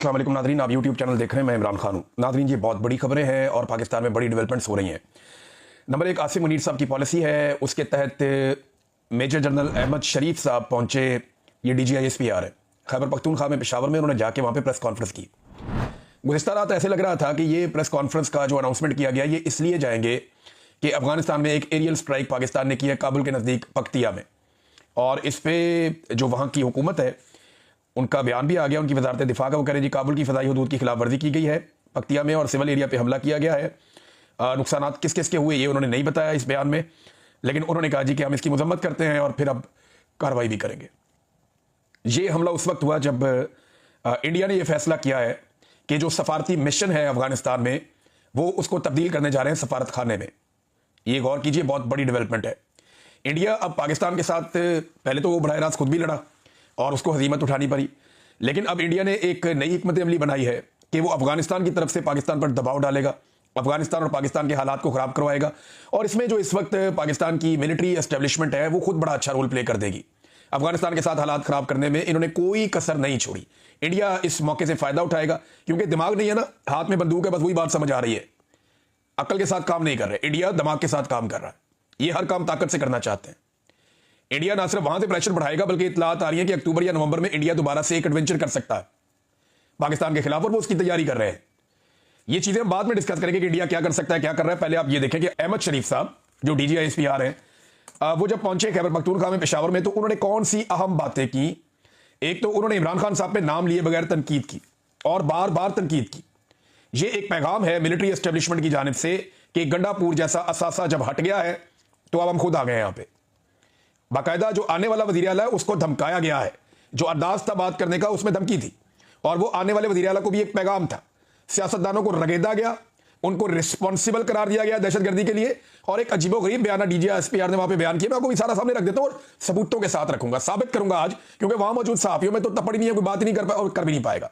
अस्सलाम वालेकुम नादरीन, आप यूट्यूब चैनल देख रहे हैं। मैं इमरान खान हूँ। नादरीन, ये बहुत बड़ी खबरें हैं और पाकिस्तान में बड़ी डेवलपमेंट्स हो रही हैं। नंबर एक, आसिम मुनीर साहब की पॉलिसी है, उसके तहत मेजर जनरल अहमद शरीफ साहब पहुंचे। ये DGISPR है खैबर पख्तूनख्वा में, पेशावर में। उन्होंने जाके वहाँ पे प्रेस कॉन्फ्रेंस की। गुज़िश्ता रात ऐसे लग रहा था कि ये प्रेस कॉन्फ्रेंस का जो अनाउंसमेंट किया गया, ये इसलिए जाएंगे कि अफगानिस्तान में एक एरियल स्ट्राइक पाकिस्तान ने की है काबुल के नज़दीक पख्तिया में, और इस पर जो वहाँ की हुकूमत है उनका बयान भी आ गया। उनकी वजारत दिफा का वो कह रहे जी काबुल की फ़दाई हदूद की खिलाफ वर्जी की गई है पख्तिया में और सिविल एरिया पे हमला किया गया है। नुकसान किस किस के हुए ये उन्होंने नहीं बताया इस बयान में, लेकिन उन्होंने कहा जी कि हम इसकी मजम्मत करते हैं और फिर अब कार्रवाई भी करेंगे। ये हमला उस वक्त हुआ जब इंडिया ने यह फैसला किया है कि जो सफारती मिशन है अफगानिस्तान में वो उसको तब्दील करने जा रहे हैं सफारत खाने में। ये गौर कीजिए, बहुत बड़ी डेवलपमेंट है। इंडिया अब पाकिस्तान के साथ, पहले तो वो बराह रास्त खुद भी लड़ा और उसको हजीमत उठानी पड़ी, लेकिन अब इंडिया ने एक नई हिकमत अमली बनाई है कि वो अफगानिस्तान की तरफ से पाकिस्तान पर दबाव डालेगा, अफगानिस्तान और पाकिस्तान के हालात को खराब करवाएगा। और इसमें जो इस वक्त पाकिस्तान की मिलिट्री एस्टेब्लिशमेंट है वो खुद बड़ा अच्छा रोल प्ले कर देगी। अफगानिस्तान के साथ हालात खराब करने में इन्होंने कोई कसर नहीं छोड़ी। इंडिया इस मौके से फायदा उठाएगा, क्योंकि दिमाग नहीं है ना, हाथ में बंदूक है, बस वही बात समझ आ रही है। अकल के साथ काम नहीं कर रहे, इंडिया दिमाग के साथ काम कर रहा है। ये हर काम ताकत से करना चाहते हैं। इंडिया ना सिर्फ वहां से प्रेशर बढ़ाएगा, बल्कि इतलात आ रही है कि अक्टूबर या नवंबर में इंडिया दोबारा से एक एडवेंचर कर सकता है पाकिस्तान के खिलाफ, और वो उसकी तैयारी कर रहे हैं। ये चीजें हम बाद में डिस्कस करेंगे कि इंडिया क्या कर सकता है, क्या कर रहा है। पहले आप ये देखें कि अहमद शरीफ साहब जो DGISPR हैं, वो जब पहुंचे खैबर पख्तूनख्वा में पेशावर में, तो उन्होंने कौन सी अहम बातें की। एक तो उन्होंने इमरान खान साहब पे नाम लिए बगैर तनकीद की और बार बार तनकीद की। ये एक पैगाम है मिलिट्री एस्टेब्लिशमेंट की जानिब से कि गंडापुर जैसा असासा जब हट गया है तो अब हम खुद आ गए यहां पे। बाकायदा जो आने वाला वज़ीर आला है उसको धमकाया गया है, जो अंदाज था बात करने का उसमें धमकी थी, और वो आने वाले वज़ीर आला को भी एक पैगाम था। सियासतदानों को रगेदा गया, उनको रिस्पॉन्सिबल करार दिया गया दहशतगर्दी के लिए, और एक अजीबोगरीब बयान DGISPR ने वहां पे बयान किया। मैं आपको सारा सामने रख देता हूं और सबूतों के साथ रखूंगा, साबित करूंगा आज, क्योंकि वहां मौजूद सहाफियों में तो तपड़ नहीं है, कोई बात ही नहीं कर पाए और कर भी नहीं पाएगा।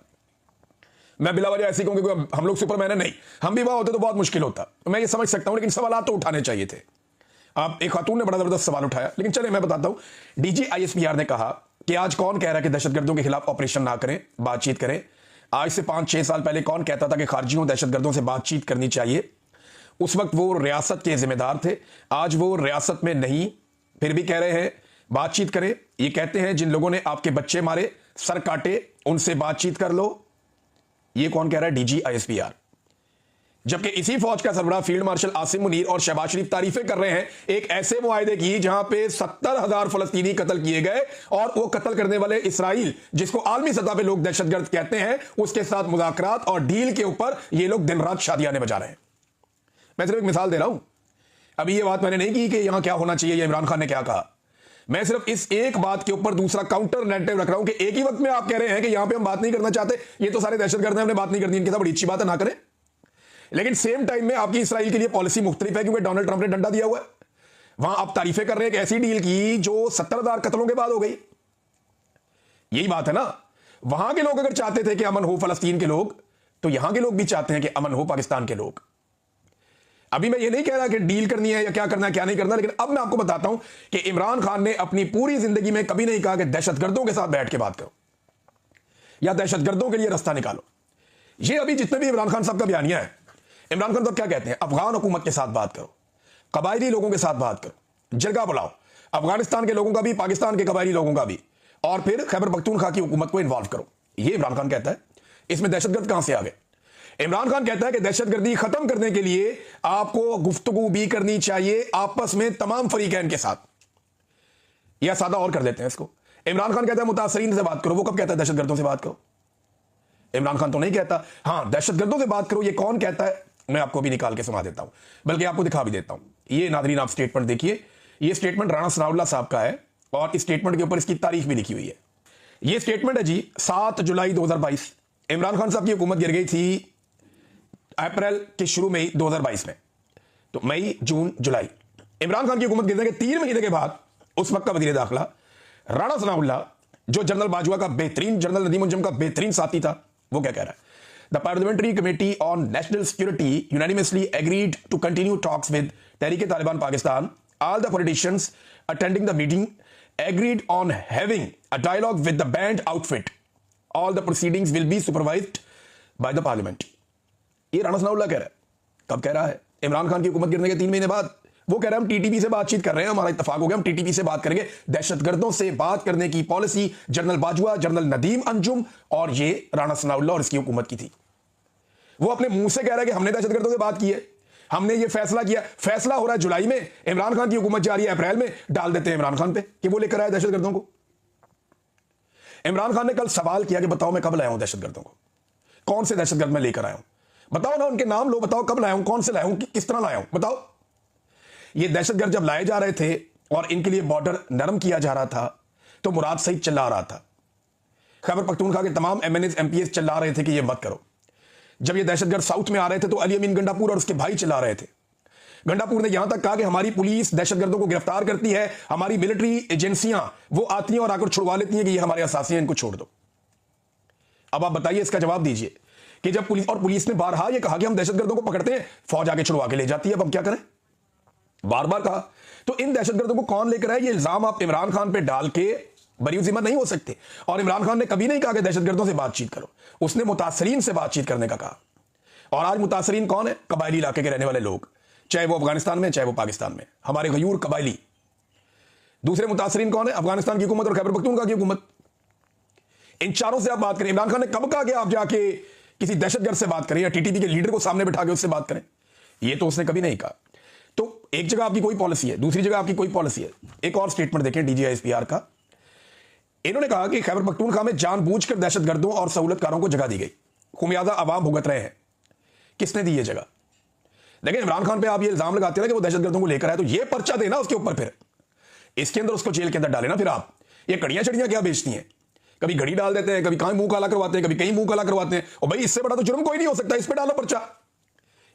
मैं बिला वजह ऐसी कहूंगा कि हम लोग सुपरमैन है, नहीं, हम भी वहां होते तो बहुत मुश्किल होता। मैं ये समझ सकता हूं, लेकिन सवाल तो उठाने चाहिए थे। आप एक खातून ने बड़ा जबरदस्त सवाल उठाया, लेकिन चले मैं बताता हूं। DGISPR ने कहा कि आज कौन कह रहा है कि दहशतगर्दों के खिलाफ ऑपरेशन ना करें, बातचीत करें। आज से 5-6 साल पहले कौन कहता था कि खारजियों दहशतगर्दों से बातचीत करनी चाहिए। उस वक्त वो रियासत के जिम्मेदार थे, आज वो रियासत में नहीं, फिर भी कह रहे हैं बातचीत करें। ये कहते हैं जिन लोगों ने आपके बच्चे मारे, सर काटे, उनसे बातचीत कर लो। ये कौन कह रहा है? DGISPR। जबकि इसी फौज का सरबराह फील्ड मार्शल आसिम मुनीर और शहबाज शरीफ तारीफें कर रहे हैं एक ऐसे मुआहदे की जहां पे 70,000 फलस्तीनी कत्ल किए गए, और वो कत्ल करने वाले इसराइल, जिसको आलमी सतह पे लोग दहशतगर्द कहते हैं, उसके साथ मुज़ाकरात और डील के ऊपर ये लोग दिन रात शादियां बजा रहे हैं। मैं सिर्फ एक मिसाल दे रहा हूं। अभी ये बात मैंने नहीं की कि यहां क्या होना चाहिए या इमरान खान ने क्या कहा। मैं सिर्फ इस एक बात के ऊपर दूसरा काउंटर नैरेटिव रख रहा हूं कि एक ही वक्त में आप कह रहे हैं कि यहां पे हम बात नहीं करना चाहते, ये तो सारे दहशतगर्द हैं, हमने बात नहीं करनी, इनके साथ बड़ी अच्छी बात है, ना करें। लेकिन सेम टाइम में आपकी इसराइल के लिए पॉलिसी मुख्तलिफ है, क्योंकि डोनाल्ड ट्रंप ने डंडा दिया हुआ है। वहां आप तारीफें कर रहे हैं कि ऐसी डील की जो 70,000 कत्लों के बाद हो गई। यही बात है ना। वहां के लोग अगर चाहते थे कि अमन हो, फलस्तीन के लोग, तो यहां के लोग भी चाहते हैं कि अमन हो, पाकिस्तान के लोग। अभी मैं ये नहीं कह रहा कि डील करनी है या क्या करना है क्या नहीं करना, लेकिन अब मैं आपको बताता हूं कि इमरान खान ने अपनी पूरी जिंदगी में कभी नहीं कहा कि दहशतगर्दों के साथ बैठ के बात करो या दहशतगर्दों के लिए रास्ता निकालो। ये अभी जितने भी इमरान खान साहब का बयानिया है, इमरान खान साहब क्या कहते हैं? अफगान हुकूमत के साथ बात करो, कबायली लोगों के साथ बात करो, जरगा बुलाओ, अफगानिस्तान के लोगों का भी, पाकिस्तान के कबायली लोगों का भी, और फिर खैबर पख्तूनख्वा की हुकूमत को इन्वॉल्व करो। ये इमरान खान कहता है। इसमें दहशतगर्द कहां से आ गए? इमरान खान कहता है कि दहशतगर्दी खत्म करने के लिए आपको गुफ्तगू भी करनी चाहिए आपस में तमाम फरीकैन के साथ। या सादा और कर देते हैं इसको, इमरान खान कहता है मुतासरीन से बात करो। वो कब कहता है दहशतगर्दों से बात करो? इमरान खान तो नहीं कहता। हां, दहशतगर्दों से बात करो, ये कौन कहता है? मैं आपको भी निकाल के सुना देता हूं, बल्कि आपको दिखा भी देता हूं। ये नादरीन आप स्टेटमेंट देखिए। ये स्टेटमेंट राणा सनाउल्लाह साहब का है, और इस स्टेटमेंट के ऊपर इसकी तारीख भी लिखी हुई है। ये स्टेटमेंट है जी 7 जुलाई 2022। इमरान खान साहब की हुकूमत गिर गई थी अप्रैल के शुरू में ही 2022 में, तो मई, जून, जुलाई। इमरान खान की हुकूमत गिरने के 3 महीने के बाद उस वक्त का वजीर दाखिला राणा सनाउल्लाह, जो जनरल बाजवा का बेहतरीन, जनरल नदीम उल-जम का बेहतरीन साथी था, वो क्या कह रहा है? The parliamentary committee on national security unanimously agreed to continue talks with Tehrik-e-Taliban Pakistan. All the politicians attending the meeting agreed on having a dialogue with the band outfit all the proceedings will be supervised by the parliament. ये राणा सनाउल्लाह कह रहा है। कब कह रहा है? इमरान खान की हुकूमत गिरने के 3 महीने बाद। वो कह रहा है हम टीटीपी से बातचीत कर रहे हैं, हमारा इत्तेफाक हो गया, हम टीटीपी से बात करेंगे। दहशतगर्दों से बात करने की policy general Bajwa, general Nadeem Anjum और ये राणा सनाउल्लाह और इसकी हुकूमत की थी। वो अपने मुंह से कह रहा है कि हमने दहशतगर्दों से बात की है, हमने ये फैसला किया। फैसला हो रहा है जुलाई में, इमरान खान की हुकूमत जा रही है अप्रैल में, डाल देते हैं इमरान खान पे कि वो लेकर आया दहशतगर्दों को। इमरान खान ने कल सवाल किया कि बताओ मैं कब लाया हूं दहशतगर्दों को, कौन से दहशतगर्द मैं लेकर आया हूं, बताओ ना, उनके नाम लो, बताओ कब लाया हूं, कौन से लाया हूं, किस तरह लाया हूं, बताओ। ये दहशतगर्द जब लाए जा रहे थे और इनके लिए बॉर्डर नरम किया जा रहा था तो मुराद सईद चिल्ला रहा था, खैबर पख्तूनख्वा के तमाम एमएनएस एमपीएस चिल्ला रहे थे कि ये मत करो। जब ये दहशतगर्द साउथ में आ रहे थे तो अली अमीन गंडापुर और उसके भाई चिल्ला रहे थे। गंडापुर ने यहां तक कहा कि हमारी पुलिस दहशतगर्दों को गिरफ्तार करती है, हमारी मिलिट्री एजेंसियां वो आती हैं और आकर छुड़वा लेती हैं कि ये हमारे असासी हैं, इनको छोड़ दो। अब आप बताइए, इसका जवाब दीजिए कि जब पुलिस ने बारहा ये कहा कि हम दहशतगर्दों को पकड़ते हैं, फौज आके छुड़वा के ले जाती है, अब हम क्या करें? बार बार कहा। तो इन दहशतगर्दों को कौन लेकर आए? ये इल्जाम आप इमरान खान पे डाल के बरी जिम्मा नहीं हो सकते। और इमरान खान ने कभी नहीं कहा कि दहशतगर्दों से बातचीत करो, उसने मुतासरीन से बातचीत करने का कहा। और आज मुतासरीन कौन है? कबायली इलाके के रहने वाले लोग, चाहे वो अफगानिस्तान में चाहे वो पाकिस्तान में, हमारे गयूर कबायली। दूसरे मुतासरीन कौन है? अफगानिस्तान की हुकूमत और खैबर पख्तूनख्वा की हुकूमत। इन चारों से आप बात करें। इमरान खान ने कब कहा कि आप जाके किसी दहशतगर्द से बात करें या टीटीपी के लीडर को सामने बिठा के उससे बात करें? ये तो उसने कभी नहीं कहा। तो एक जगह आपकी कोई पॉलिसी है, दूसरी जगह आपकी कोई पॉलिसी है। एक और स्टेटमेंट देखें डीजीआईएसपीआर का। इन्होंने कहा कि खैबर पख्तूनख्वा में जानबूझकर दहशतगर्दों और सहूलतकारों को जगह दी गई, खुमियाजा आवाम भुगत रहे हैं। किसने दी ये जगह? लेकिन इमरान खान पे आप ये इल्जाम लगाते हैं कि वो दहशतगर्दों को लेकर आए, तो ये पर्चा देना उसके ऊपर, फिर इसके अंदर उसको जेल के अंदर डाले ना। फिर आप ये कड़ियां चड़ियां क्या बेचती हैं? कभी घड़ी डाल देते हैं, कभी कहीं मुंह काला करवाते हैं, कभी कहीं मुंह काला करवाते हैं। और भाई इससे बड़ा तो जुर्म कोई नहीं हो सकता, इस पे डालो पर्चा,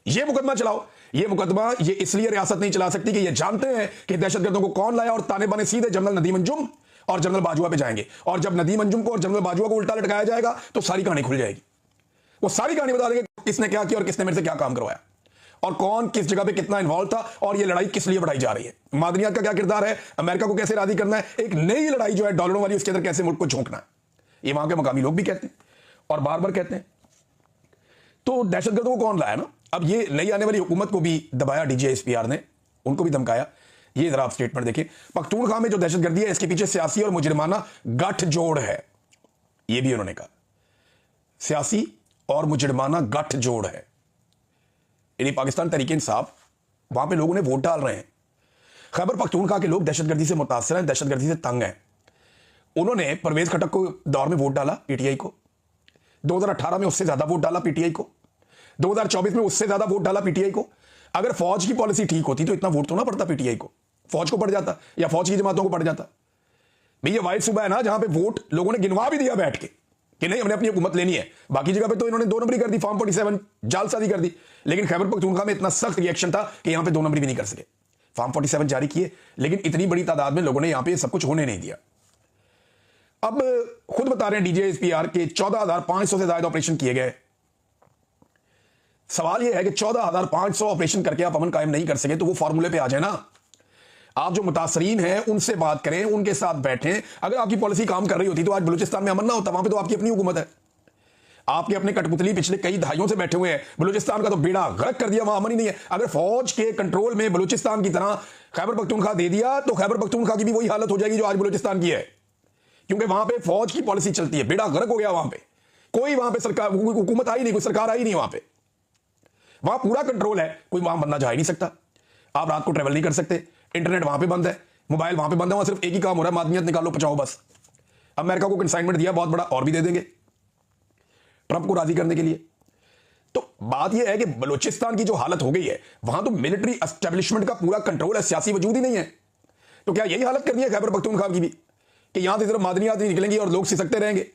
ये मुकदमा चलाओ। ये मुकदमा ये इसलिए रियासत नहीं चला सकती कि ये जानते हैं कि दहशतगर्दों को कौन लाया, और ताने बाने सीधे जनरल नदीम अंजुम और जनरल बाजवा पे जाएंगे। और जब नदीम अंजुम को और जनरल बाजवा को उल्टा लटकाया जाएगा तो सारी कहानी खुल जाएगी। वो सारी कहानी बता देंगे किसने क्या किया और किसने मेरे से क्या काम करवाया और कौन किस जगह पे कितना इन्वॉल्व था और ये लड़ाई किस लिए बढ़ाई जा रही है। मादनियात का क्या किरदार है, अमेरिका को कैसे राजी करना है, एक नई लड़ाई जो है डॉलरों वाली, उसके अंदर कैसे मुल्क को झोंकना है। ये वहां के मकामी लोग भी कहते हैं और बार बार कहते हैं। तो दहशतगर्दों को कौन लाया ना? अब ये नई आने वाली हुकूमत को भी दबाया डीजीआईएसपीआर ने, उनको भी धमकाया। ये जरा आप स्टेटमेंट देखिए। पख्तूनख्वा में जो दहशतगर्दी है इसके पीछे सियासी और मुजरिमाना गठजोड़ है, ये भी उन्होंने कहा। सियासी और मुजरिमाना गठजोड़ है। यानी पाकिस्तान तहरीके इंसाफ, वहां पे लोगों ने वोट डाल रहे हैं। खैबर पख्तूनख्वा के लोग दहशतगर्दी से मुतासर हैं, दहशतगर्दी से तंग हैं। उन्होंने परवेज खटक को दौर में वोट डाला, पीटीआई को। 2018 में उससे ज्यादा वोट डाला पीटीआई को। 2024 में उससे ज्यादा वोट डाला पीटीआई को। अगर फौज की पॉलिसी ठीक होती तो इतना वोट तो ना पड़ता पीटीआई को, फौज को पड़ जाता या फौज की जमातों को पड़ जाता। भाई ये वाइट सूबा है ना जहां पे वोट लोगों ने गिनवा भी दिया बैठ के कि नहीं हमने अपनी हुकूमत लेनी है। बाकी जगह पे तो इन्होंने 2 नंबरी कर दी, फॉर्म 47 जालसाजी कर दी। लेकिन खैबर पख्तूनख्वा में इतना सख्त रिएक्शन था कि यहां पे 2 नंबरी भी नहीं कर सके। फॉर्म 47 जारी किए, लेकिन इतनी बड़ी तादाद में लोगों ने यहां पे सब कुछ होने नहीं दिया। अब खुद बता रहे हैं डीजीआईएसपीआर के 14,500 से ज्यादा ऑपरेशन किए गए। सवाल यह है कि 14,500 ऑपरेशन करके आप अमन कायम नहीं कर सके तो वो फॉर्मूले पे आ जाए ना। आप जो मुतासरीन हैं उनसे बात करें, उनके साथ बैठें। अगर आपकी पॉलिसी काम कर रही होती तो आज बलूचिस्तान में अमन ना होता। वहां पे तो आपकी अपनी हुकूमत है, आपके अपने कठपुतली पिछले कई दहाइयों से बैठे हुए हैं। बलूचिस्तान का तो बेड़ा गर्क कर दिया, वहां अमन ही नहीं है। अगर फौज के कंट्रोल में बलूचिस्तान की तरह खैबर पख्तूनख्वा दे दिया तो खैबर पख्तूनख्वा की भी वही हालत हो जाएगी जो आज बलूचिस्तान की है, क्योंकि वहां पे फौज की पॉलिसी चलती है। बेड़ा गर्क हो गया वहां पे, कोई वहां पे सरकार हुकूमत आई नहीं, कोई सरकार आई नहीं। वहां पे वहां पूरा कंट्रोल है, कोई वहां बंदा जा ही नहीं सकता। आप रात को ट्रेवल नहीं कर सकते, इंटरनेट वहां पे बंद है, मोबाइल वहां पे बंद है। वहां सिर्फ एक ही काम हो रहा है, मादनियत निकालो पचाओ बस। अमेरिका को कंसाइनमेंट दिया बहुत बड़ा, और भी दे देंगे ट्रंप को राजी करने के लिए। तो बात यह है कि बलूचिस्तान की जो हालत हो गई है वहां तो मिलिट्री एस्टेब्लिशमेंट का पूरा कंट्रोल है, सियासी वजूद ही नहीं है। तो क्या यही हालत करनी है खैबर पख्तूनख्वा की भी कि यहां से सिर्फ मादनियात ही निकलेंगी और लोग सिसकते रहेंगे,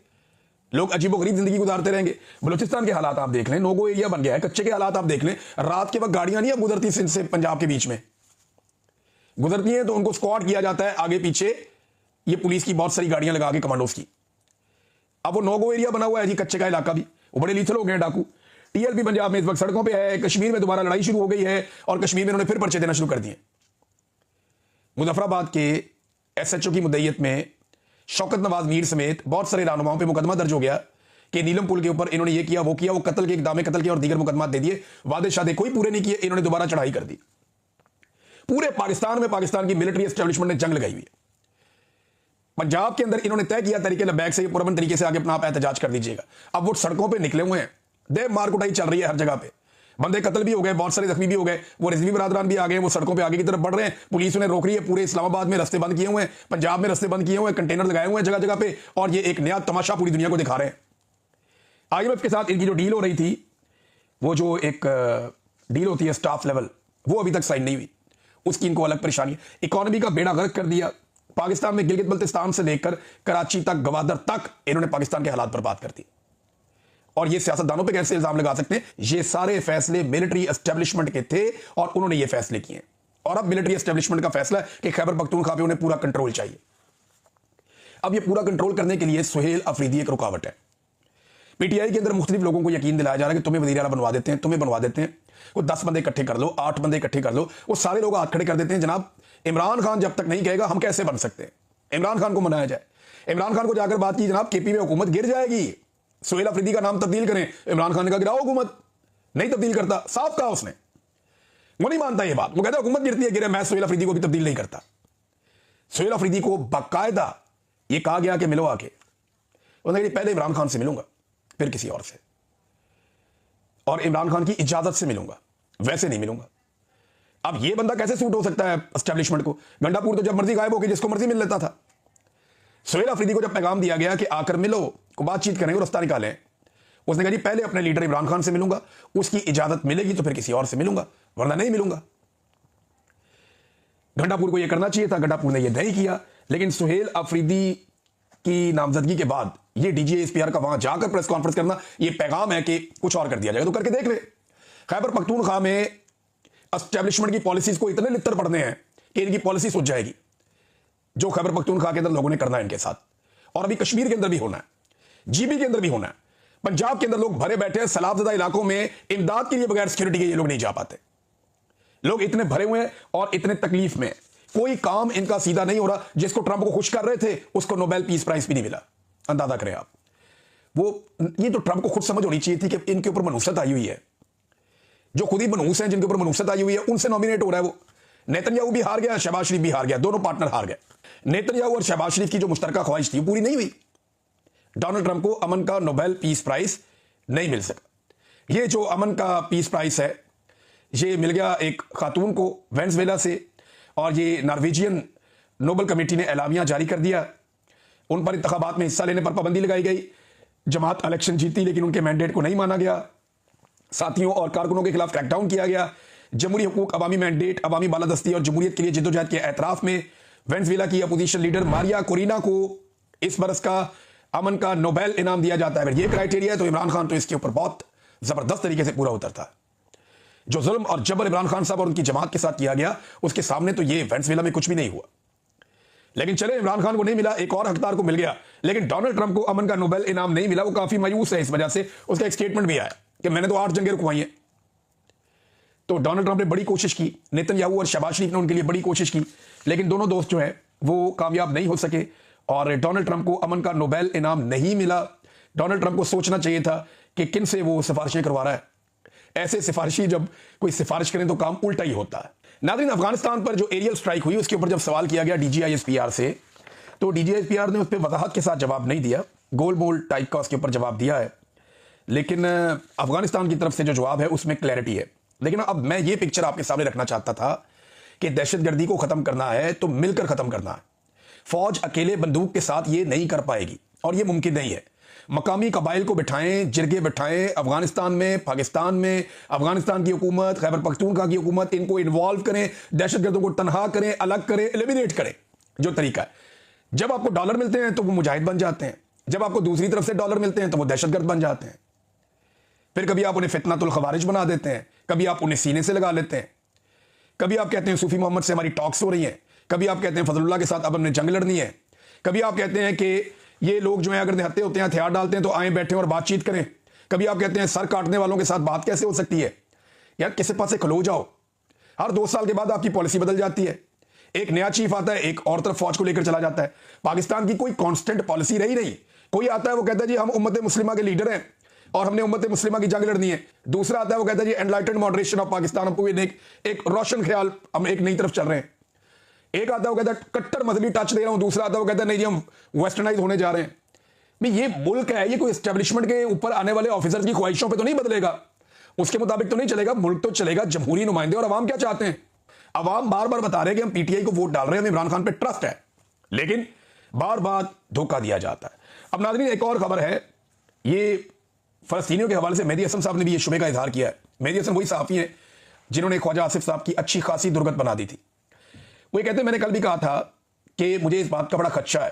लोग अजीबोगरीब जिंदगी गुजारते रहेंगे। बलूचिस्तान के हालात आप देख लें, नोगो एरिया बन गया है, कच्चे के हालात आप देख लें। रात के वक्त गाड़ियां नहीं अब गुजरती सिंध से पंजाब के बीच में, गुजरती हैं तो उनको स्क्वाड किया जाता है आगे पीछे, ये पुलिस की बहुत सारी गाड़ियां लगा के कमांडोज की। अब वो नोगो एरिया बना हुआ है जी, कच्चे का इलाका भी, वो बड़े लीथल हो गए डाकू। टीएलपी पंजाब में इस वक्त सड़कों पे है। कश्मीर में दोबारा लड़ाई शुरू हो गई है और कश्मीर में उन्होंने फिर पर्चे देना शुरू कर दिए। मुजफ्फराबाद के एसएचओ की मुद्दईयत में शौकत नवाज मीर समेत बहुत सारे रहनुमाओं पे मुकदमा दर्ज हो गया कि नीलम पुल के ऊपर इन्होंने ये किया, वो किया, वो कत्ल के इक़दाम कत्ल किया और दीगर मुकदमा दे दिए, वादे शादे कोई पूरे नहीं किए, इन्होंने दोबारा चढ़ाई कर दी। पूरे पाकिस्तान में पाकिस्तान की मिलिट्री एस्टेब्लिशमेंट ने जंग लगाई हुई है। पंजाब के अंदर इन्होंने तय किया तरीके लबैक से पुरअमन तरीके से आगे अपना आप एहतजाज कर दीजिएगा। अब वो सड़कों पर निकले हुए हैं, देव मार कुटाई चल रही है हर जगह पे, बंदे कत्ल भी हो गए, बहुत सारे जख्मी भी हो गए, वो रिजवी बरादरान भी आ गए, वो सड़कों पे आगे की तरफ बढ़ रहे हैं, पुलिस उन्हें रोक रही है। पूरे इस्लामाबाद में रास्ते बंद किए हुए हैं, पंजाब में रास्ते बंद किए हुए हैं, कंटेनर लगाए हुए हैं जगह जगह पे, और ये एक नया तमाशा पूरी दुनिया को दिखा रहे हैं। IMF के साथ इनकी जो डील हो रही थी, वो जो एक डील होती है स्टाफ लेवल, वो अभी तक साइन नहीं हुई, उसकी इनको अलग परेशानी है। इकोनॉमी का बेड़ा गर्क कर दिया पाकिस्तान में, गिलगित बल्तिस्तान से लेकर कराची तक, गवादर तक इन्होंने पाकिस्तान के हालात बर्बाद कर दिए। और ये सियासतदानों पे कैसे इल्जाम लगा सकते हैं? ये सारे फैसले मिलिट्री एस्टेब्लिशमेंट के थे और उन्होंने ये फैसले किए। और अब मिलिट्री एस्टेब्लिशमेंट का फैसला है कि खैबर पख्तूनख्वा पे उन्हें पूरा कंट्रोल चाहिए। अब ये पूरा कंट्रोल करने के लिए सुहेल अफरीदी एक रुकावट है। PTI के अंदर मुख्तलिफ लोगों को यकीन दिलाया जा रहा है कि तुम्हें वज़ीर आला बनवा देते हैं, तुम्हें बनवा देते हैं, वो 10 बंदे इकट्ठे कर लो, 8 बंदे इकट्ठे कर लो, वो सारे लोग हाथ खड़े कर देते हैं, जनाब इमरान खान जब तक नहीं कहेगा हम कैसे बन सकते हैं, इमरान खान को मनाया जाए। इमरान खान को जाकर बात की, जनाब KP में हुकूमत गिर जाएगी, सुहेल अफरीदी का नाम तब्दील करें। इमरान खान ने कहा गिराओ हुकूमत, नहीं तब्दील करता, साफ कहा उसने, वो नहीं मानता ये बात, वो कहता हुकूमत गिरती है गिरे, मैं सुहेल अफरीदी को भी तब्दील नहीं करता। सुहेल अफरीदी को बाकायदा ये कहा गया कि मिलो आके, उन्होंने कहा पहले इमरान खान से मिलूंगा फिर किसी और से, और इमरान खान की इजाजत से मिलूंगा, वैसे नहीं मिलूंगा। अब ये बंदा कैसे सूट हो सकता है एस्टेब्लिशमेंट को? गंडापुर तो जब मर्जी गायब होकर जिसको मर्जी मिल लेता था। सुहेल अफरीदी को जब पैगाम दिया गया कि आकर मिलो, को बातचीत करेंगे, रास्ता निकालें, उसने कहा जी पहले अपने लीडर इमरान खान से मिलूंगा, उसकी इजाजत मिलेगी तो फिर किसी और से मिलूंगा, वरना नहीं मिलूंगा। गंडापुर को यह करना चाहिए था, गंडापुर ने यह नहीं किया। लेकिन सुहेल अफरीदी की नामजदगी के बाद ये DGA-SPR का वहां जाकर प्रेस कॉन्फ्रेंस करना, यह पैगाम है कि कुछ और कर दिया जाएगा, तो करके देख ले। खैबर पख्तूनख्वा में एस्टेब्लिशमेंट की पॉलिसीज को इतने लित्तर पड़ने हैं कि इनकी पॉलिसी सूझ जाएगी, जो खैबर पख्तूनख्वा के अंदर लोगों ने करना है इनके साथ, और अभी कश्मीर के अंदर भी होना है, GB के अंदर भी होना है। पंजाब के अंदर लोग भरे बैठे हैं, सैलाबज़दा इलाकों में इमदाद के लिए बगैर सिक्योरिटी के ये लोग नहीं जा पाते। लोग इतने भरे हुए हैं और इतने तकलीफ में, कोई काम इनका सीधा नहीं हो रहा। जिसको ट्रंप को खुश कर रहे थे उसको नोबेल पीस प्राइज भी नहीं मिला, अंदाजा करें आप। वो ये तो ट्रंप को खुद समझ होनी चाहिए थी कि इनके ऊपर मनूसत आई हुई है, जो खुद ही मनूस हैं, जिनके ऊपर मनूसत आई हुई है, उनसे नॉमिनेट हो रहा है वो। नेतन्याहू भी हार गया, शहबाज शरीफ भी हार गया, दोनों पार्टनर हार गए। नेतन्याहू और शहबाज शरीफ की जो मुश्तरका ख्वाहिश थी पूरी नहीं हुई। डोनाल्ड ट्रंप को अमन का नोबेल पीस प्राइज नहीं मिल सका। ये जो अमन का पीस प्राइज है ये मिल गया एक खातून को वेनेजुएला से, और ये नॉर्वेजियन नोबेल कमेटी ने एलामिया जारी कर दिया। उन पर इंतखाबात में हिस्सा लेने पर पाबंदी लगाई गई। जमात इलेक्शन जीती लेकिन उनके मैंडेट को नहीं माना गया। साथियों और कारकुनों के खिलाफ क्रैकडाउन किया गया। जमहूरी हुकूक, अवामी मैंडेट, अवामी बालादस्ती और जमहूरियत के लिए जिद्दोजहद के एतराफ में वेनेजुएला की अपोजिशन लीडर मारिया कोरिना को इस बरस का अमन का नोबेल इनाम दिया जाता है। अगर ये क्राइटेरिया है तो इमरान खान तो इसके ऊपर बहुत जबरदस्त तरीके से पूरा उतरता है। जो जुल्म और जबर इमरान खान साहब और उनकी जमात के साथ किया गया, उसके सामने तो ये वेनेजुएला में कुछ भी नहीं हुआ। लेकिन चले, इमरान खान को नहीं मिला, एक और हकदार को मिल गया, लेकिन डोनाल्ड ट्रंप को अमन का नोबेल इनाम नहीं मिला। वो काफी मायूस है इस वजह से। उसका एक स्टेटमेंट भी आया कि मैंने तो 8 जंगें रुकवाई हैं। तो डोनाल्ड ट्रंप ने बड़ी कोशिश की, नेतन्याहू और शहबाज शरीफ ने उनके लिए बड़ी कोशिश की, लेकिन दोनों दोस्त जो है वो कामयाब नहीं हो सके और डोनाल्ड ट्रंप को अमन का नोबेल इनाम नहीं मिला। डोनाल्ड ट्रंप को सोचना चाहिए था कि किन से वो सिफारिशें करवा रहा है। ऐसे सिफारिशी जब कोई सिफारिश करें तो काम उल्टा ही होता है। नाज़रीन, अफगानिस्तान पर जो एरियल स्ट्राइक हुई उसके ऊपर जब सवाल किया गया DGI-SPR से, तो DGI-SPR ने उस पर वजाहत के साथ जवाब नहीं दिया, गोल मोल टाइप का उसके ऊपर जवाब दिया है। लेकिन अफगानिस्तान की तरफ से जो जवाब है उसमें क्लैरिटी है। लेकिन अब मैं ये पिक्चर आपके सामने रखना चाहता था कि दहशतगर्दी को खत्म करना है तो मिलकर खत्म करना है। फौज अकेले बंदूक के साथ ये नहीं कर पाएगी और ये मुमकिन नहीं है। मकामी कबाइल को बिठाएं, जिरगे बिठाएं, अफगानिस्तान में, पाकिस्तान में, अफगानिस्तान की हुकूमत, खैबर पख्तूनख्वा की हुकूमत, इनको इन्वॉल्व करें, दहशतगर्दों को तनहा करें, अलग करें, एलिमिनेट करें। जो तरीका है, जब आपको डॉलर मिलते हैं तो वो मुजाहिद बन जाते हैं, जब आपको दूसरी तरफ से डॉलर मिलते हैं तो वो दहशतगर्द बन जाते हैं। फिर कभी आप उन्हें फितनातुल खवारिज बना देते हैं, कभी आप उन्हें सीने से लगा लेते हैं, कभी आप कहते हैं सूफी मोहम्मद से हमारी टॉक्स हो रही हैं, कभी आप कहते हैं फजलुल्लाह के साथ अब हमने जंग लड़नी है, कभी आप कहते हैं कि ये लोग जो है अगर निहत्ते होते हैं, हथियार डालते हैं तो आए बैठे और बातचीत करें, कभी आप कहते हैं सर काटने वालों के साथ बात कैसे हो सकती है। यार किसी पास से खलो जाओ। हर 2 साल के बाद आपकी पॉलिसी बदल जाती है। एक नया चीफ आता है, एक और तरफ फौज को लेकर चला जाता है। पाकिस्तान की कोई कांस्टेंट पॉलिसी रही नहीं। कोई आता है वो कहता है जी हम उम्मत मुस्लिमा के लीडर हैं और हमने उम्मत मुस्लिमा की जंग लड़नी है। दूसरा आता है वो कहता है जी एनलाइटेंड मॉडरेशन ऑफ पाकिस्तान, हमको एक रोशन ख्याल, हम एक नई तरफ चल रहे हैं। एक आता है वो कहता है कट्टर मजहबी टच दे रहा हूं, दूसरा आता है वो कहता है नहीं जी हम वेस्टर्नाइज होने जा रहे हैं। भाई ये मुल्क है, ये कोई एस्टेब्लिशमेंट के ऊपर आने वाले ऑफिसर की ख्वाहिशों पे तो नहीं बदलेगा, उसके मुताबिक तो नहीं चलेगा। मुल्क तो चलेगा जमहूरी नुमाइंदे। और अवाम क्या चाहते हैं? अवाम बार बार बता रहे हैं कि हम पीटीआई को वोट डाल रहे हैं, हमें इमरान खान पे ट्रस्ट है, लेकिन बार बार धोखा दिया जाता है। अब नाज़रीन एक और खबर है, ये फलस्तीनियों के हवाले से मेहदी हसन साहब ने भी ये शुबे का इजहार किया है। मेहदी हसन वही सहाफ़ी हैं जिन्होंने ख्वाजा आसिफ साहब की अच्छी खासी दुर्गत बना दी थी। वो ये कहते हैं मैंने कल भी कहा था कि मुझे इस बात का बड़ा खदशा है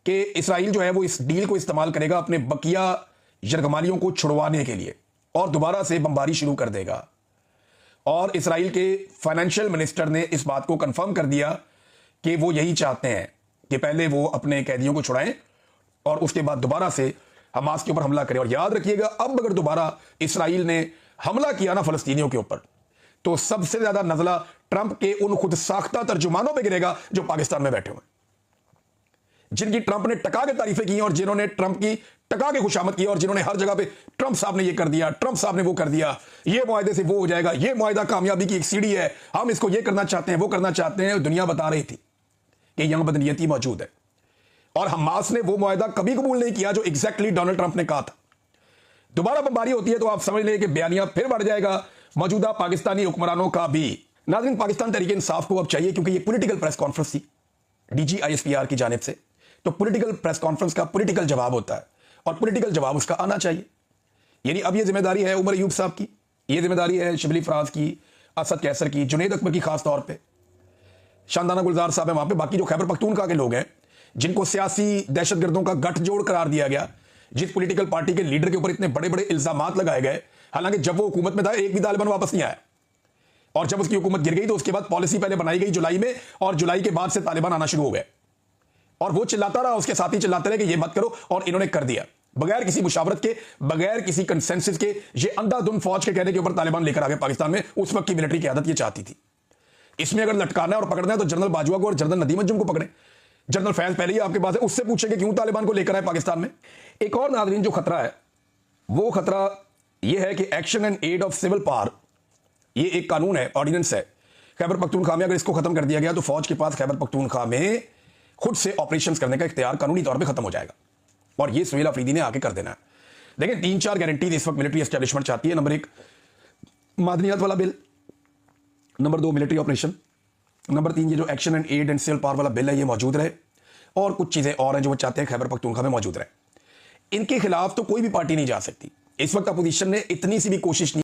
कि इसराइल जो है वो इस डील को इस्तेमाल करेगा अपने बकिया यरगमालियों को छुड़वाने के लिए और दोबारा से बमबारी शुरू कर देगा। और इसराइल के फाइनेंशियल मिनिस्टर ने इस बात को कंफर्म कर दिया कि वो यही चाहते हैं कि पहले वो अपने कैदियों को छुड़ाएं और उसके बाद दोबारा से हमास के ऊपर हमला करें। और याद रखिएगा, अब अगर दोबारा इसराइल ने हमला किया ना फलस्तीनियों के ऊपर, तो सबसे ज्यादा नजला ट्रंप के उन खुद साख्ता तर्जुमानों पे गिरेगा जो पाकिस्तान में बैठे हुए, जिनकी ट्रंप ने टका के तारीफें की और जिन्होंने ट्रंप की टका के खुशामद की और जिन्होंने हर जगह पे ट्रंप साहब ने ये कर दिया, ट्रंप साहब ने वो कर दिया, ये मुआहदे से वो हो जाएगा, ये मुआहदा कामयाबी की एक सीढ़ी है, हम इसको ये करना चाहते हैं, वो करना चाहते हैं। दुनिया बता रही थी कि यहां बदनीयती मौजूद है और हमास ने वो मुआहदा कभी कबूल नहीं किया जो एग्जैक्टली डोनाल्ड ट्रंप ने कहा था। दोबारा बमबारी होती है तो आप समझ लें कि बयानिया फिर बढ़ जाएगा मौजूदा पाकिस्तानी हुक्मरानों का भी। नाज़रीन पाकिस्तान तहरीक इंसाफ को अब चाहिए, क्योंकि ये पॉलिटिकल प्रेस कॉन्फ्रेंस थी DGISPR की जानिब से, तो पॉलिटिकल प्रेस कॉन्फ्रेंस का पॉलिटिकल जवाब होता है और पॉलिटिकल जवाब उसका आना चाहिए। यानी अब ये जिम्मेदारी है उमर अयूब साहब की, ये जिम्मेदारी है शिबली फराज की, असद कैसर की, जुनैद अकबर की, खास तौर पे शानदाना गुलजार साहब है वहां पे, बाकी जो खैबर पख्तूनख्वा के लोग हैं जिनको सियासी दहशतगर्दों का गठजोड़ करार दिया गया, जिस पॉलिटिकल पार्टी के लीडर के ऊपर इतने बड़े बड़े इल्जामात लगाए गए, हालांकि जब वो हुकूमत में था एक भी तालिबान वापस नहीं आया और जब उसकी हुकूमत गिर गई तो उसके बाद पॉलिसी पहले बनाई गई जुलाई में और जुलाई के बाद से तालिबान आना शुरू हो गए और वो चिल्लाता रहा, उसके साथी चिल्लाते रहे कि ये मत करो और इन्होंने कर दिया बगैर किसी मुशावरत के, बगैर किसी कंसेंसस के। ये अंधाधुंध फौज के कहने के ऊपर तालिबान लेकर आ गए पाकिस्तान में। उस वक्त की मिलिट्री की आदत ये चाहती थी। इसमें अगर लटकाना है और पकड़ना है तो जनरल बाजवा को और जनरल नदीम अंजुम को पकड़े। जनरल फैज पहले ही आपके पास है, उससे पूछे कि क्यों तालिबान को लेकर आए पाकिस्तान में। एक और नाज़रीन जो खतरा है वो खतरा यह है कि action and aid of civil power, ये एक कानून है, ऑर्डिनेंस है खैबर पख्तूनख्वा में। अगर इसको खत्म कर दिया गया तो फौज के पास खैबर पख्तूनख्वा में खुद से ऑपरेशंस करने का इख्तियार कानूनी तौर पे खत्म हो जाएगा और ये सुहेल अफरीदी ने आके कर देना है। लेकिन 3-4 गारंटीज इस वक्त मिलिट्री एस्टेब्लिशमेंट चाहती है। नंबर 1 मादनियात वाला bill, number 2 military operation, number 3 ये जो action and aid and civil power वाला बिल है ये मौजूद रहे और कुछ चीजें और हैं जो वो चाहते हैं खैबर पख्तूनख्वा में मौजूद रहे। इनके खिलाफ तो कोई भी पार्टी नहीं जा सकती। इस वक्त अपोजिशन ने इतनी सी भी कोशिश नहीं